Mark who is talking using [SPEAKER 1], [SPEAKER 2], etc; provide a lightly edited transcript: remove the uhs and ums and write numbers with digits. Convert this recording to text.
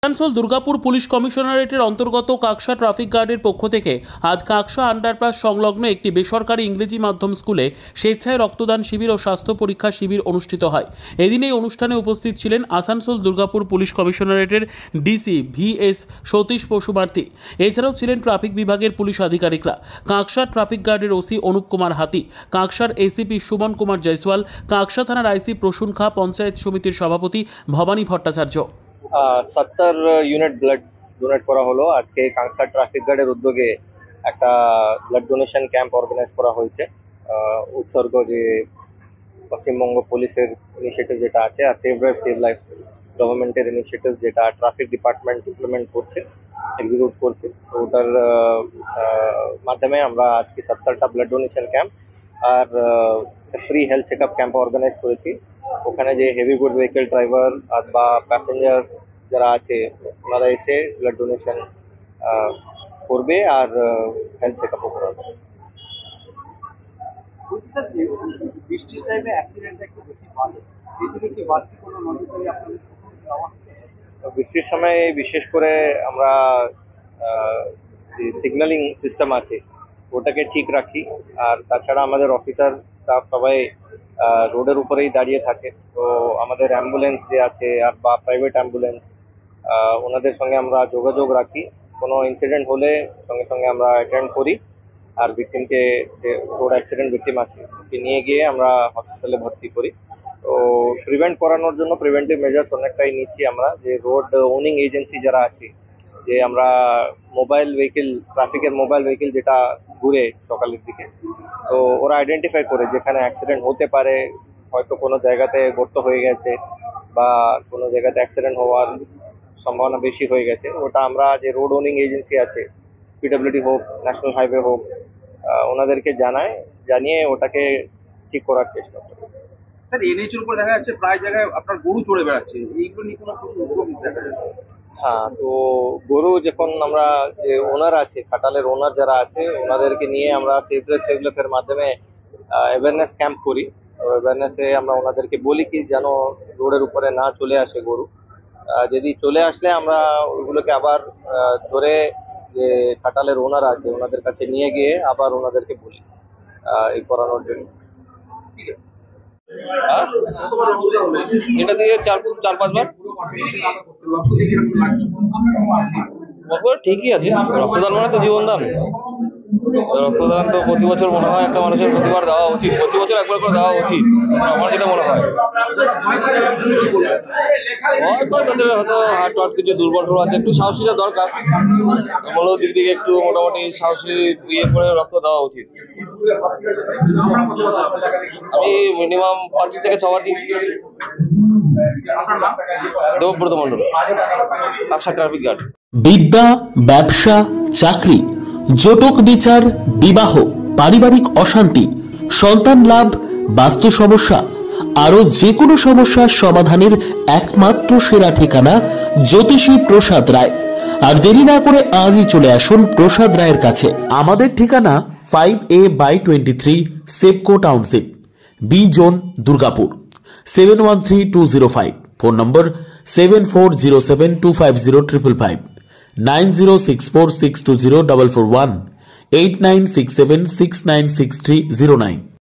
[SPEAKER 1] Asansol Durgapur police কমিশনারেটের অন্তর্গত Kaksa traffic গার্ডের পক্ষ থেকে আজ কাকসা আন্ডারপাস সংলগ্ন একটি বেসরকারি ইংরেজি মাধ্যম স্কুলে স্বেচ্ছায় রক্তদান শিবির ও স্বাস্থ্য পরীক্ষা শিবির অনুষ্ঠিত হয়। এদিন এই অনুষ্ঠানে উপস্থিত ছিলেন আসানসোল দুর্গাপুর পুলিশ কমিশনারেটের ডিসি VS সতীশ পশুমার্তি। এছাড়াও ছিলেন ট্রাফিক বিভাগের পুলিশ আধিকারিকরা, কাকসা ট্রাফিক গার্ডের ওসি অনুপ কুমার হাতি, কাকসার এসিপি সুমন কুমার জয়সওয়াল, কাকসা থানার আইসি প্রসূন খা, পঞ্চায়েত সমিতির সভাপতি Bhabani Bhattacharya.
[SPEAKER 2] 70 unit blood donate করা হলো। আজকে কাকসা ট্রাফিক গার্ডের উদ্যোগে একটা ব্লাড ডোনেশন ক্যাম্প অর্গানাইজ করা হয়েছে। উৎসর্গ যে পশ্চিমবঙ্গ পুলিশের ইনিশিয়েটিভ যেটা আছে, আর সেভ ড্রাইভ সেভ লাইফ গভর্নমেন্টের ইনিশিয়েটিভ যেটা ট্রাফিক ডিপার্টমেন্ট ইমপ্লিমেন্ট করছে, এক্সিকিউট করছে, তো ওটার মাধ্যমে আমরা আজকে 70টা ব্লাড ডোনেশন ক্যাম্প আর free health check up camp organise করেছি। ওখানে যে হেভি গুড ভেহিকেল ড্রাইভার আর বা প্যাসেঞ্জার যারা আছে ওনারা এসে ব্লাড ডোনেশন করবে আর হেলথ চেক আপও করাবে।
[SPEAKER 3] বৃষ্টির টাইমে অ্যাক্সিডেন্ট একটু বেশি বাড়ে, সেই থেকে কি বাড়তি কোনো নজরদারি আপনাদের দেওয়া হচ্ছে?
[SPEAKER 2] বৃষ্টির সময় বিশেষ করে আমরা যে সিগন্যালিং সিস্টেম আছে ওটাকে ঠিক রাখি, আর তাছাড়া আমাদের অফিসার স্টাফ সবাই রোডের উপরেই দাঁড়িয়ে থাকে। তো আমাদের অ্যাম্বুলেন্স যে আছে আর বা প্রাইভেট অ্যাম্বুলেন্স ওনাদের সঙ্গে আমরা যোগাযোগ রাখি। কোনো ইনসিডেন্ট হলে সঙ্গে সঙ্গে আমরা অ্যাটেন্ড করি আর ভিকটিমকে, যে রোড অ্যাক্সিডেন্ট ভিকটিম আছে ওকে নিয়ে গিয়ে আমরা হসপিটালে ভর্তি করি। তো প্রিভেন্ট করানোর জন্য প্রিভেন্টিভ মেজার্স অনেকটাই নিচ্ছি আমরা। যে রোড ওনিং এজেন্সি যারা আছে, যে আমরা মোবাইল ভেহিকেল, ট্রাফিকের মোবাইল ভেহিকেল যেটা ঘুরে সকালের দিকে, তো ওরা আইডেন্টিফাই করে যেখানে অ্যাক্সিডেন্ট হতে পারে, হয়তো কোনো জায়গাতে গর্ত হয়ে গেছে বা কোনো জায়গাতে অ্যাক্সিডেন্ট হওয়ার সম্ভাবনা বেশি হয়ে গেছে, ওটা আমরা যে রোড ওনিং এজেন্সি আছে, PWD হোক, ন্যাশনাল হাইওয়ে হোক, ওনাদেরকে জানিয়ে ওটাকে ঠিক করার চেষ্টা করি।
[SPEAKER 3] স্যার, NH-এর উপর দেখা যাচ্ছে প্রায় জায়গায় আপনার গরু চড়ে বেড়াচ্ছে, এইগুলো নিয়ে কোনো উদ্যোগ দেখা যাচ্ছে?
[SPEAKER 2] হ্যাঁ, তো গরু যখন আমরা যে ওনার আছে, খাটালের ওনার যারা আছে, ওনাদেরকে নিয়ে আমরা সেভ ড্রাইভ সেভ লাইফের মাধ্যমে অ্যাওয়ারনেস ক্যাম্প করি। তো অ্যাওয়ারনেসে আমরা ওনাদেরকে বলি কি যেন রোডের উপরে না চলে আসে গরু। যদি চলে আসলে আমরা ওইগুলোকে আবার ধরে যে খাটালের ওনার আছে ওনাদের কাছে নিয়ে গিয়ে আবার ওনাদেরকে বলি এই করানোর জন্য।
[SPEAKER 4] এটা দিয়ে 4-5 বার ঠিকই আছে। রক্তদান মানে তো জীবনদান। রক্তদান তো প্রতি বছর মনে হয় একটা মানুষের প্রতিবার দেওয়া উচিত, প্রতি বছর একবার করে দেওয়া উচিত, আমার যেটা মনে হয়। তাদের হয়তো হার্ট কিছু দুর্বল আছে, একটু সাহসীটা দরকার। মূল দিক থেকে একটু মোটামুটি সাহসী ইয়ে করে রক্ত দেওয়া উচিত। আমি মিনিমাম 5 থেকে 6 বার দিচ্ছি। Debabrata Mondal, Kaksa traffic guard.
[SPEAKER 1] বিদ্যা, ব্যবসা, চাকরি, জটক বিচার, বিবাহ, পারিবারিক অশান্তি, সন্তান লাভ, বাস্তু সমস্যা, আরো যে কোনো সমস্যার সমাধানের একমাত্র সেরা ঠিকানা জ্যোতিষী প্রসাদ রায়। আর দেরি না করে আজই চলে আসুন প্রসাদ রায়ের কাছে। আমাদের ঠিকানা 5A/23 Sepco township, B zone, Durgapur, 713205। Phone number 7407250555, 9064620441, 8967696309।